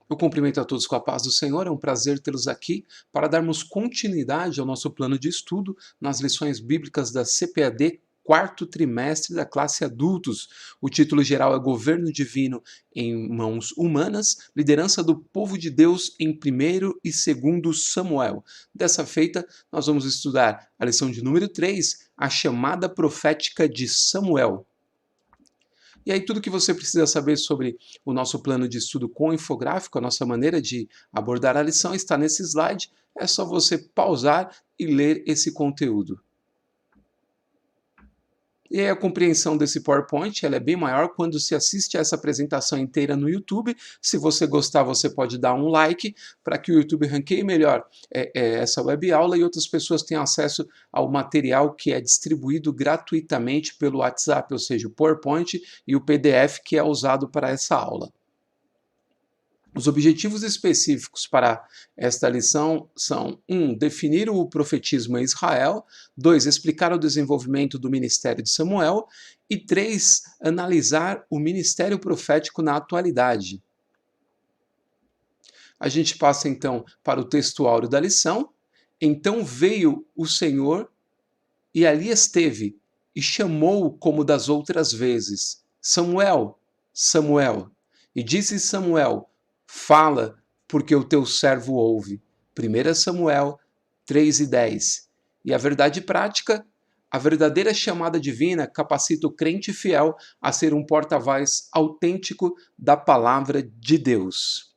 Eu cumprimento a todos com a paz do Senhor, é um prazer tê-los aqui para darmos continuidade ao nosso plano de estudo nas lições bíblicas da CPAD, quarto trimestre da classe adultos. O título geral é Governo Divino em Mãos Humanas, Liderança do Povo de Deus em 1º e 2º Samuel. Dessa feita, nós vamos estudar a lição de número 3, a chamada profética de Samuel. E aí tudo que você precisa saber sobre o nosso plano de estudo com infográfico, a nossa maneira de abordar a lição está nesse slide. É só você pausar e ler esse conteúdo. E aí a compreensão desse PowerPoint ela é bem maior quando se assiste a essa apresentação inteira no YouTube. Se você gostar, você pode dar um like para que o YouTube ranqueie melhor essa web aula e outras pessoas tenham acesso ao material que é distribuído gratuitamente pelo WhatsApp, ou seja, o PowerPoint e o PDF que é usado para essa aula. Os objetivos específicos para esta lição são 1. Definir o profetismo em Israel, 2. Explicar o desenvolvimento do ministério de Samuel e 3. Analisar o ministério profético na atualidade. A gente passa então para o texto áureo da lição. Então veio o Senhor e ali esteve e chamou-o como das outras vezes: Samuel, Samuel. E disse Samuel: Fala, porque o teu servo ouve. 1 Samuel 3:10. E a verdade prática, a verdadeira chamada divina capacita o crente fiel a ser um porta-voz autêntico da palavra de Deus.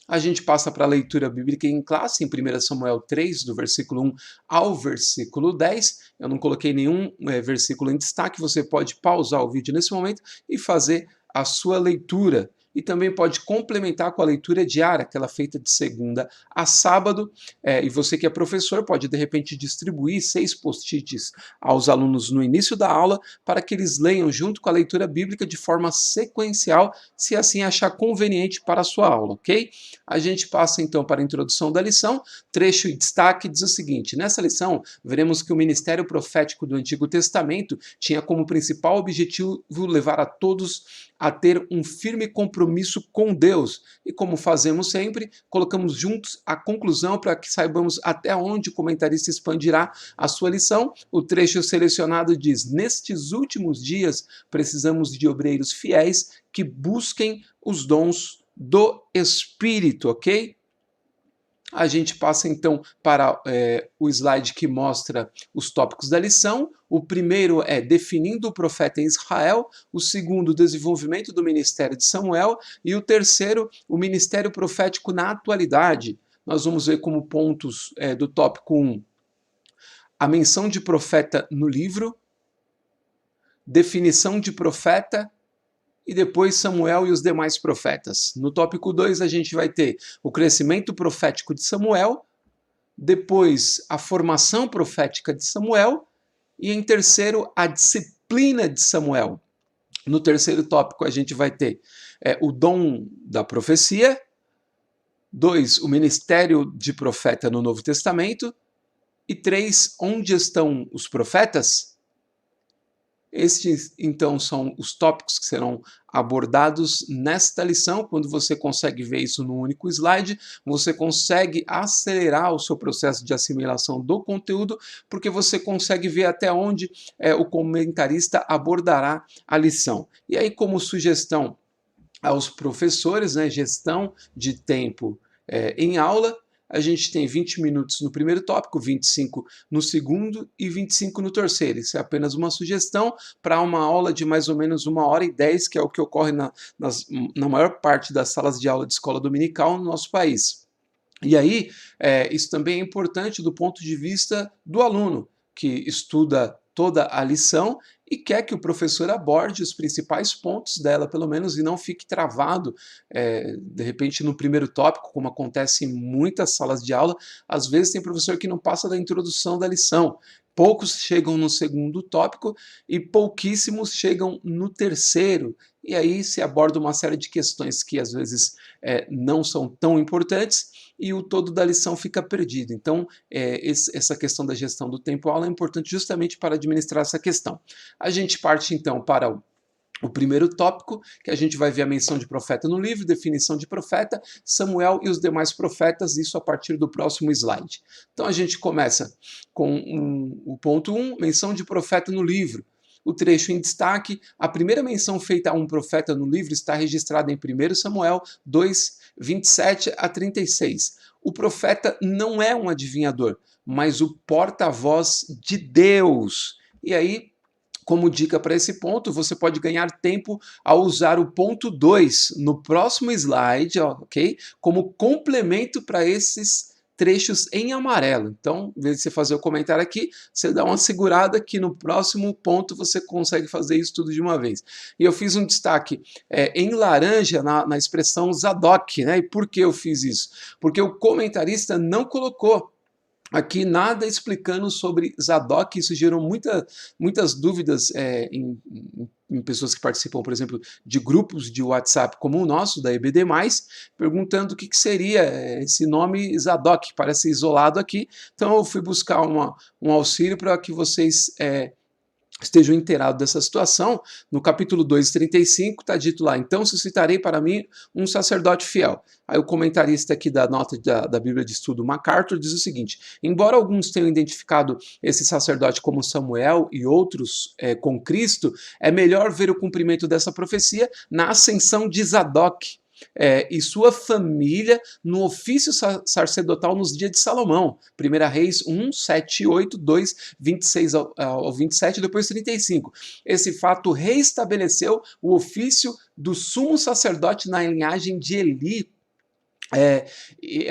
A gente passa para a leitura bíblica em classe, em 1 Samuel 3, do versículo 1 ao versículo 10. Eu não coloquei nenhum versículo em destaque, você pode pausar o vídeo nesse momento e fazer a sua leitura. E também pode complementar com a leitura diária, aquela feita de segunda a sábado. E você que é professor pode, de repente, distribuir 6 post-its aos alunos no início da aula para que eles leiam junto com a leitura bíblica de forma sequencial, se assim achar conveniente para a sua aula, ok? A gente passa então para a introdução da lição. Trecho e destaque diz o seguinte: nessa lição, veremos que o ministério profético do Antigo Testamento tinha como principal objetivo levar a todos a ter um firme compromisso com Deus. E como fazemos sempre, colocamos juntos a conclusão para que saibamos até onde o comentarista expandirá a sua lição. O trecho selecionado diz: nestes últimos dias, precisamos de obreiros fiéis que busquem os dons do Espírito, ok? A gente passa então para o slide que mostra os tópicos da lição. O primeiro é definindo o profeta em Israel, o segundo, o desenvolvimento do ministério de Samuel, e o terceiro, o ministério profético na atualidade. Nós vamos ver como pontos do tópico 1, a menção de profeta no livro, definição de profeta, e depois Samuel e os demais profetas. No tópico 2 a gente vai ter o crescimento profético de Samuel, depois a formação profética de Samuel e em terceiro a disciplina de Samuel. No terceiro tópico a gente vai ter o dom da profecia, 2, o ministério de profeta no Novo Testamento e 3, onde estão os profetas? Estes, então, são os tópicos que serão abordados nesta lição. Quando você consegue ver isso num único slide, você consegue acelerar o seu processo de assimilação do conteúdo, porque você consegue ver até onde o comentarista abordará a lição. E aí, como sugestão aos professores, né, gestão de tempo em aula, a gente tem 20 minutos no primeiro tópico, 25 no segundo e 25 no terceiro. Isso é apenas uma sugestão para uma aula de mais ou menos 1h10, que é o que ocorre na maior parte das salas de aula de escola dominical no nosso país. E aí, isso também é importante do ponto de vista do aluno, que estuda toda a lição e quer que o professor aborde os principais pontos dela, pelo menos, e não fique travado, de repente, no primeiro tópico, como acontece em muitas salas de aula. Às vezes tem professor que não passa da introdução da lição. Poucos chegam no segundo tópico e pouquíssimos chegam no terceiro. E aí se aborda uma série de questões que às vezes não são tão importantes e o todo da lição fica perdido. Então, essa questão da gestão do tempo-aula é importante justamente para administrar essa questão. A gente parte então para o primeiro tópico, que a gente vai ver a menção de profeta no livro, definição de profeta, Samuel e os demais profetas, isso a partir do próximo slide. Então a gente começa com o ponto 1, menção de profeta no livro. O trecho em destaque, a primeira menção feita a um profeta no livro está registrada em 1 Samuel 2, 27 a 36. O profeta não é um adivinhador, mas o porta-voz de Deus. E aí, como dica para esse ponto, você pode ganhar tempo ao usar o ponto 2 no próximo slide, ok? Como complemento para esses trechos em amarelo. Então, em vez de você fazer o comentário aqui, você dá uma segurada que no próximo ponto você consegue fazer isso tudo de uma vez. E eu fiz um destaque em laranja na expressão Zadok, né? E por que eu fiz isso? Porque o comentarista não colocou aqui nada explicando sobre Zadok, isso gerou muitas dúvidas em pessoas que participam, por exemplo, de grupos de WhatsApp como o nosso, da EBD+, perguntando o que seria esse nome Zadok, parece isolado aqui. Então eu fui buscar um auxílio para que vocês estejam inteirados dessa situação. No capítulo 2:35 está dito lá: então suscitarei para mim um sacerdote fiel. Aí o comentarista aqui da nota da Bíblia de Estudo, MacArthur, diz o seguinte: embora alguns tenham identificado esse sacerdote como Samuel e outros com Cristo, é melhor ver o cumprimento dessa profecia na ascensão de Zadok e sua família no ofício sacerdotal nos dias de Salomão. 1 Reis 1, 7, 8, 2, 26 ao 27, depois 35. Esse fato reestabeleceu o ofício do sumo sacerdote na linhagem de Eli,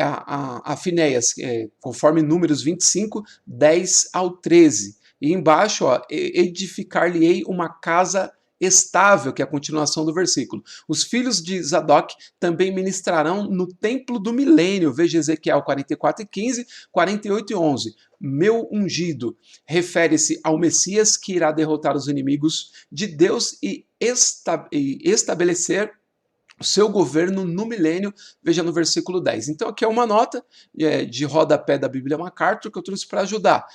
a Finéias, conforme Números 25, 10 ao 13. E embaixo, edificar-lhe-ei uma casa estável, que é a continuação do versículo. Os filhos de Zadok também ministrarão no templo do milênio. Veja Ezequiel 44:15, 48:11. Meu ungido refere-se ao Messias que irá derrotar os inimigos de Deus e estabelecer o seu governo no milênio, veja no versículo 10. Então aqui é uma nota de rodapé da Bíblia MacArthur que eu trouxe para ajudar.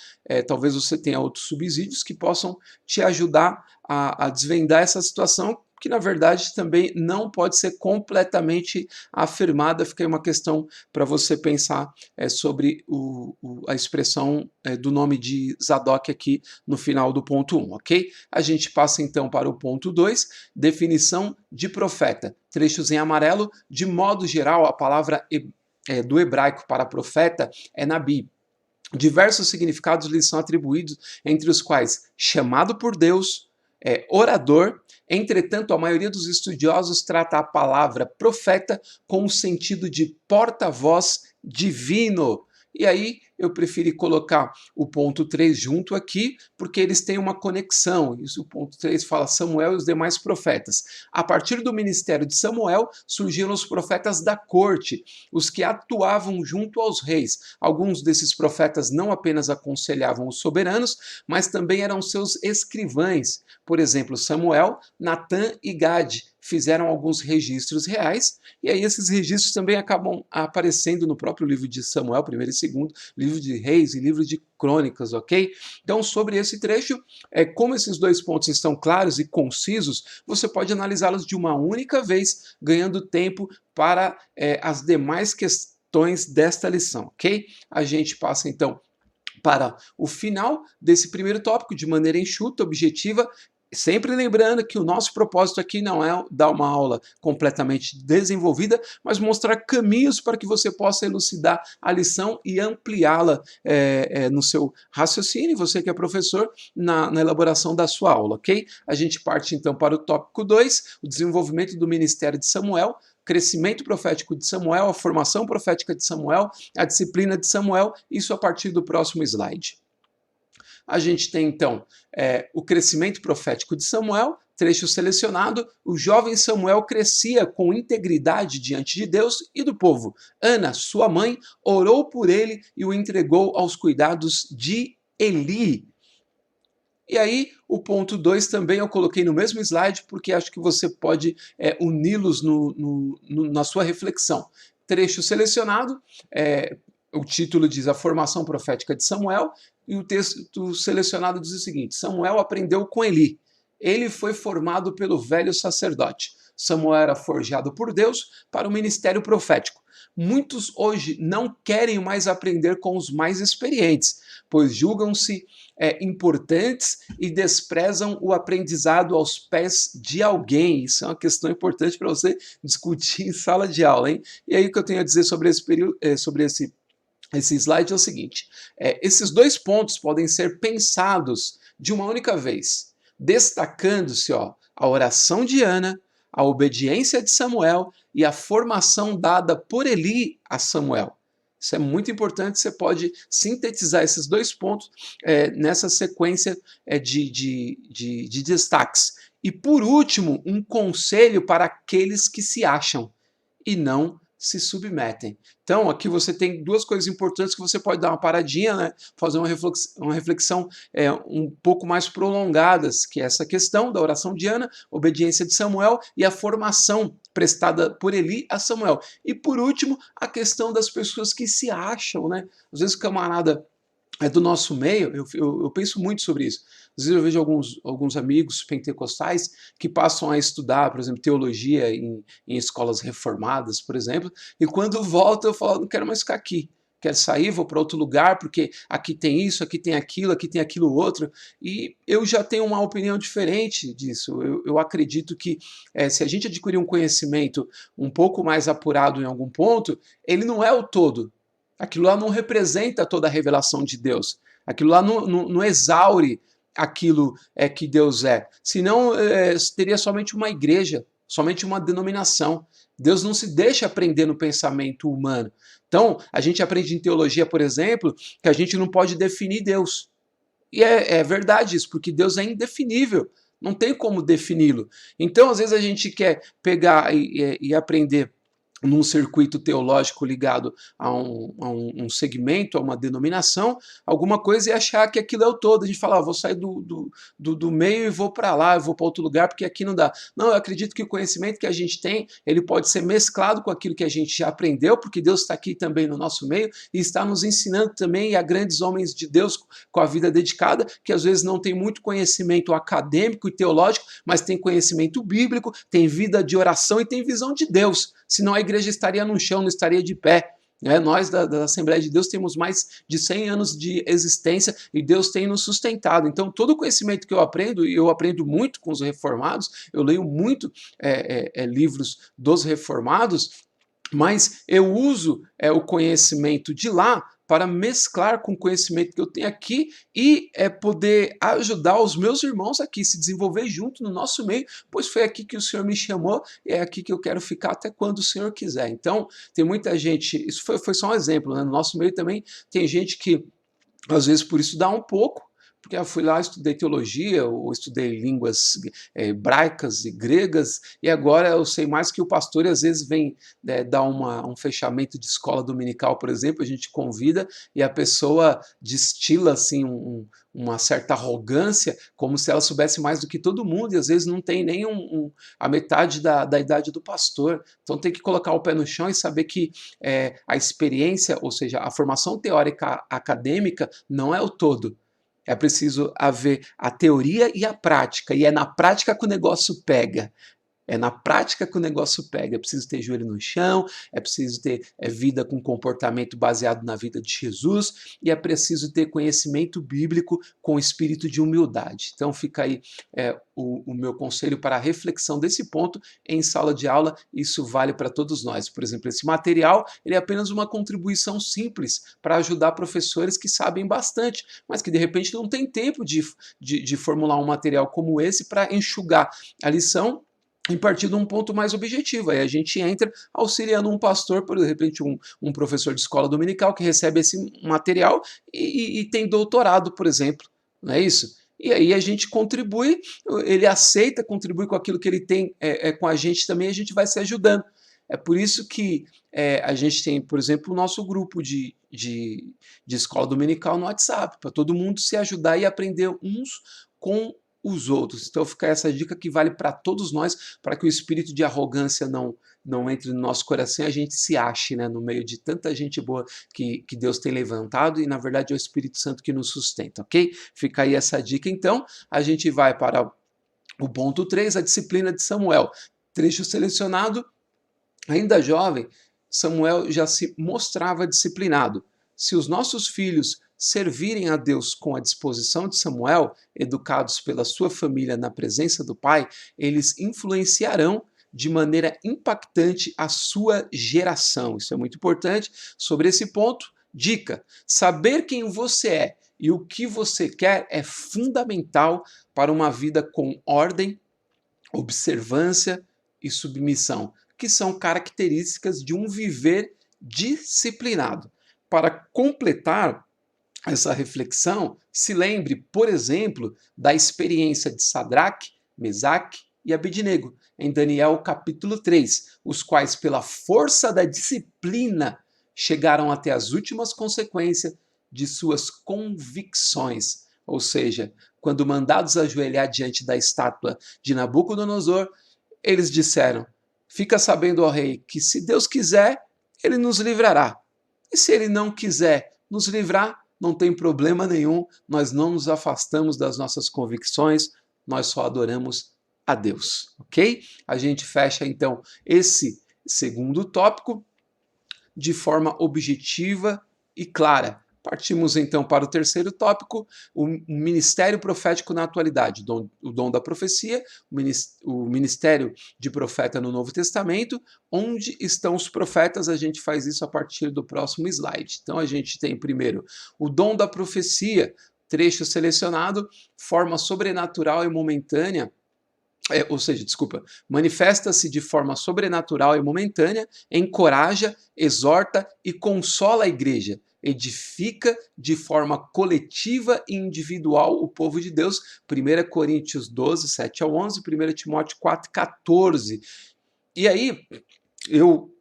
Talvez você tenha outros subsídios que possam te ajudar a desvendar essa situação, que na verdade também não pode ser completamente afirmada. Fica aí uma questão para você pensar sobre a expressão do nome de Zadok aqui no final do ponto 1, ok? A gente passa então para o ponto 2, definição de profeta. Trechos em amarelo, de modo geral, a palavra do hebraico para profeta é nabi. Diversos significados lhes são atribuídos, entre os quais chamado por Deus, orador. Entretanto, a maioria dos estudiosos trata a palavra profeta com o sentido de porta-voz divino. E aí eu preferi colocar o ponto 3 junto aqui, porque eles têm uma conexão. Isso, o ponto 3 fala Samuel e os demais profetas. A partir do ministério de Samuel, surgiram os profetas da corte, os que atuavam junto aos reis. Alguns desses profetas não apenas aconselhavam os soberanos, mas também eram seus escrivães. Por exemplo, Samuel, Natã e Gade fizeram alguns registros reais, e aí esses registros também acabam aparecendo no próprio livro de Samuel, 1º e 2º, livro de Reis e livro de Crônicas, ok? Então, sobre esse trecho, como esses dois pontos estão claros e concisos, você pode analisá-los de uma única vez, ganhando tempo para as demais questões desta lição, ok? A gente passa, então, para o final desse primeiro tópico, de maneira enxuta, objetiva, sempre lembrando que o nosso propósito aqui não é dar uma aula completamente desenvolvida, mas mostrar caminhos para que você possa elucidar a lição e ampliá-la no seu raciocínio, você que é professor, na elaboração da sua aula, ok? A gente parte então para o tópico 2, o desenvolvimento do ministério de Samuel, crescimento profético de Samuel, a formação profética de Samuel, a disciplina de Samuel, isso a partir do próximo slide. A gente tem, então, o crescimento profético de Samuel, trecho selecionado. O jovem Samuel crescia com integridade diante de Deus e do povo. Ana, sua mãe, orou por ele e o entregou aos cuidados de Eli. E aí, o ponto 2 também eu coloquei no mesmo slide, porque acho que você pode uni-los na sua reflexão. Trecho selecionado, o título diz a formação profética de Samuel, e o texto selecionado diz o seguinte: Samuel aprendeu com Eli. ele foi formado pelo velho sacerdote. Samuel era forjado por Deus para o ministério profético. Muitos hoje não querem mais aprender com os mais experientes, pois julgam-se importantes e desprezam o aprendizado aos pés de alguém. Isso é uma questão importante para você discutir em sala de aula, hein? E aí o que eu tenho a dizer sobre esse período, sobre esse slide é o seguinte: esses dois pontos podem ser pensados de uma única vez, destacando-se a oração de Ana, a obediência de Samuel e a formação dada por Eli a Samuel. Isso é muito importante, você pode sintetizar esses dois pontos nessa sequência de destaques. E por último, um conselho para aqueles que se acham e não se submetem. Então, aqui você tem duas coisas importantes que você pode dar uma paradinha, né? Fazer uma reflexão um pouco mais prolongadas, que é essa questão da oração de Ana, obediência de Samuel e a formação prestada por Eli a Samuel. E por último, a questão das pessoas que se acham, né? Às vezes o camarada do nosso meio, eu penso muito sobre isso. Às vezes eu vejo alguns amigos pentecostais que passam a estudar, por exemplo, teologia em escolas reformadas, por exemplo, e quando voltam eu falo, não quero mais ficar aqui. Quero sair, vou para outro lugar, porque aqui tem isso, aqui tem aquilo outro. E eu já tenho uma opinião diferente disso. Eu acredito que se a gente adquirir um conhecimento um pouco mais apurado em algum ponto, ele não é o todo. Aquilo lá não representa toda a revelação de Deus. Aquilo lá não exaure aquilo que Deus é. Senão, teria somente uma igreja, somente uma denominação. Deus não se deixa prender no pensamento humano. Então, a gente aprende em teologia, por exemplo, que a gente não pode definir Deus. E é verdade isso, porque Deus é indefinível. Não tem como defini-lo. Então, às vezes, a gente quer pegar e aprender num circuito teológico ligado a um segmento, a uma denominação, alguma coisa e achar que aquilo é o todo. A gente fala, vou sair do meio e vou para lá, eu vou para outro lugar, porque aqui não dá. Não, eu acredito que o conhecimento que a gente tem, ele pode ser mesclado com aquilo que a gente já aprendeu, porque Deus está aqui também no nosso meio e está nos ensinando também a grandes homens de Deus com a vida dedicada, que às vezes não tem muito conhecimento acadêmico e teológico, mas tem conhecimento bíblico, tem vida de oração e tem visão de Deus. Senão a igreja estaria no chão, não estaria de pé. Nós da Assembleia de Deus temos mais de 100 anos de existência e Deus tem nos sustentado. Então, todo o conhecimento que eu aprendo, e eu aprendo muito com os reformados, eu leio muito livros dos reformados, mas eu uso o conhecimento de lá para mesclar com o conhecimento que eu tenho aqui e poder ajudar os meus irmãos aqui, se desenvolver junto no nosso meio, pois foi aqui que o Senhor me chamou e é aqui que eu quero ficar até quando o Senhor quiser. Então, tem muita gente, isso foi só um exemplo, né? No nosso meio também tem gente que, às vezes, por isso dá um pouco, porque eu fui lá, estudei teologia, ou estudei línguas hebraicas e gregas, e agora eu sei mais que o pastor, e às vezes vem dar um fechamento de escola dominical, por exemplo, a gente convida, e a pessoa destila assim, uma certa arrogância, como se ela soubesse mais do que todo mundo, e às vezes não tem nem a metade da idade do pastor. Então tem que colocar o pé no chão e saber que a experiência, ou seja, a formação teórica acadêmica não é o todo. É preciso haver a teoria e a prática, e é na prática que o negócio pega. É na prática que o negócio pega. É preciso ter joelho no chão, é preciso ter vida com comportamento baseado na vida de Jesus, e é preciso ter conhecimento bíblico com espírito de humildade. Então fica aí o meu conselho para a reflexão desse ponto em sala de aula. Isso vale para todos nós. Por exemplo, esse material ele é apenas uma contribuição simples para ajudar professores que sabem bastante, mas que de repente não têm tempo de formular um material como esse para enxugar a lição em partir de um ponto mais objetivo. Aí a gente entra auxiliando um pastor, por de repente um professor de escola dominical que recebe esse material e tem doutorado, por exemplo, não é isso? E aí a gente contribui, ele aceita, contribui com aquilo que ele tem com a gente também, a gente vai se ajudando. É por isso que a gente tem, por exemplo, o nosso grupo de escola dominical no WhatsApp, para todo mundo se ajudar e aprender uns com os outros. Então fica essa dica que vale para todos nós, para que o espírito de arrogância não entre no nosso coração e a gente se ache, né, no meio de tanta gente boa que Deus tem levantado, e na verdade é o Espírito Santo que nos sustenta, ok? Fica aí essa dica. Então a gente vai para O ponto 3, a disciplina de Samuel. Trecho selecionado, ainda jovem, Samuel já se mostrava disciplinado. Se os nossos filhos servirem a Deus com a disposição de Samuel, educados pela sua família na presença do pai, eles influenciarão de maneira impactante a sua geração. Isso é muito importante. Sobre esse ponto, dica: saber quem você é e o que você quer é fundamental para uma vida com ordem, observância e submissão, que são características de um viver disciplinado. Para completar essa reflexão, se lembre, por exemplo, da experiência de Sadraque, Mesaque e Abednego, em Daniel capítulo 3, os quais, pela força da disciplina, chegaram até as últimas consequências de suas convicções. Ou seja, quando mandados ajoelhar diante da estátua de Nabucodonosor, eles disseram: fica sabendo, ó rei, que se Deus quiser, ele nos livrará. E se ele não quiser nos livrar, não tem problema nenhum, nós não nos afastamos das nossas convicções, nós só adoramos a Deus, ok? A gente fecha então esse segundo tópico de forma objetiva e clara. Partimos então para o terceiro tópico, o ministério profético na atualidade, o dom da profecia, o ministério de profeta no Novo Testamento. Onde estão os profetas? A gente faz isso a partir do próximo slide. Então a gente tem primeiro o dom da profecia, trecho selecionado, forma sobrenatural e momentânea. Manifesta-se de forma sobrenatural e momentânea, encoraja, exorta e consola a igreja, edifica de forma coletiva e individual o povo de Deus. 1 Coríntios 12, 7 ao 11, 1 Timóteo 4, 14. E aí, eu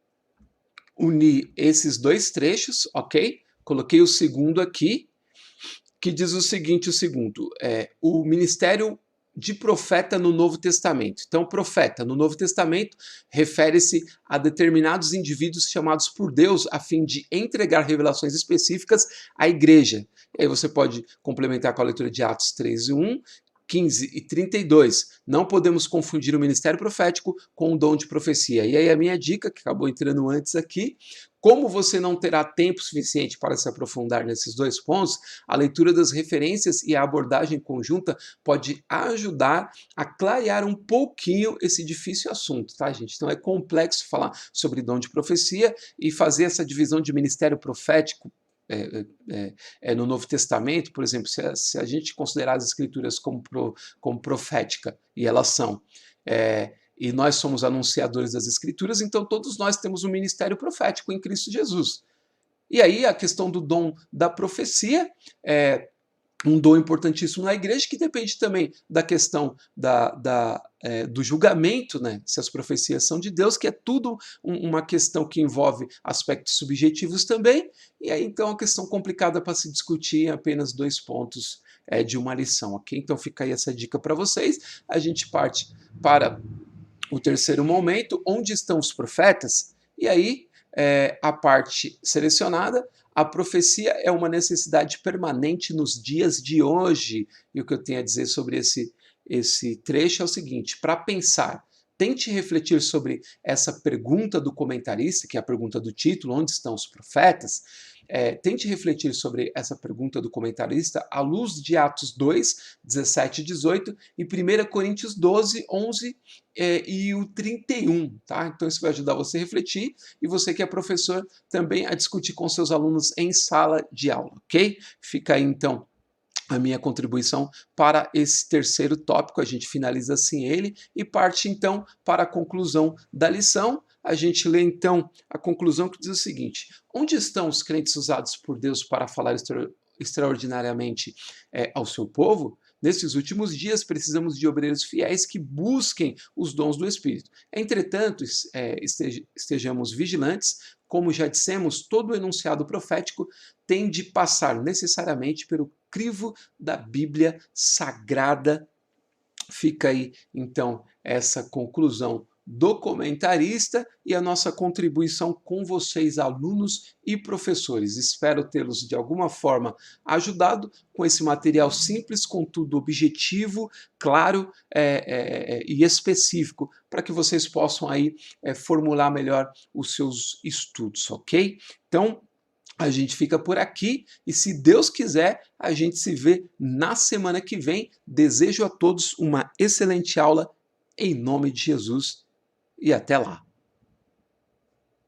uni esses dois trechos, ok? Coloquei o segundo aqui, que diz o seguinte, o ministério de profeta no Novo Testamento. Então, profeta no Novo Testamento refere-se a determinados indivíduos chamados por Deus a fim de entregar revelações específicas à igreja. E aí você pode complementar com a leitura de Atos 3:1, 15 e 32. Não podemos confundir o ministério profético com o dom de profecia. E aí a minha dica, que acabou entrando antes aqui, como você não terá tempo suficiente para se aprofundar nesses dois pontos, a leitura das referências e a abordagem conjunta pode ajudar a clarear um pouquinho esse difícil assunto, tá, gente? Então é complexo falar sobre dom de profecia e fazer essa divisão de ministério profético no Novo Testamento, por exemplo, se a gente considerar as Escrituras como profética, e elas são, e nós somos anunciadores das Escrituras, então todos nós temos um ministério profético em Cristo Jesus. E aí a questão do dom da profecia é um dom importantíssimo na igreja, que depende também da questão do julgamento, né? Se as profecias são de Deus, que é tudo uma questão que envolve aspectos subjetivos também, e aí então é uma questão complicada para se discutir em apenas 2 pontos de uma lição, ok? Então fica aí essa dica para vocês. A gente parte para o terceiro momento, onde estão os profetas, e aí a parte selecionada. A profecia é uma necessidade permanente nos dias de hoje. E o que eu tenho a dizer sobre esse trecho é o seguinte: para pensar, tente refletir sobre essa pergunta do comentarista, que é a pergunta do título, onde estão os profetas? Tente refletir sobre essa pergunta do comentarista à luz de Atos 2, 17 e 18 e 1 Coríntios 12, 11 e o 31, tá? Então isso vai ajudar você a refletir e você que é professor também a discutir com seus alunos em sala de aula, ok? Fica aí então a minha contribuição para esse terceiro tópico. A gente finaliza assim ele e parte então para a conclusão da lição. A gente lê então a conclusão, que diz o seguinte: onde estão os crentes usados por Deus para falar extraordinariamente ao seu povo? Nesses últimos dias precisamos de obreiros fiéis que busquem os dons do Espírito. Entretanto, estejamos vigilantes. Como já dissemos, todo o enunciado profético tem de passar necessariamente pelo crivo da Bíblia Sagrada. Fica aí, então, essa conclusão do comentarista e a nossa contribuição com vocês, alunos e professores. Espero tê-los de alguma forma ajudado com esse material simples, contudo objetivo, claro e específico, para que vocês possam aí formular melhor os seus estudos, ok? Então, a gente fica por aqui e, se Deus quiser, a gente se vê na semana que vem. Desejo a todos uma excelente aula em nome de Jesus e até lá.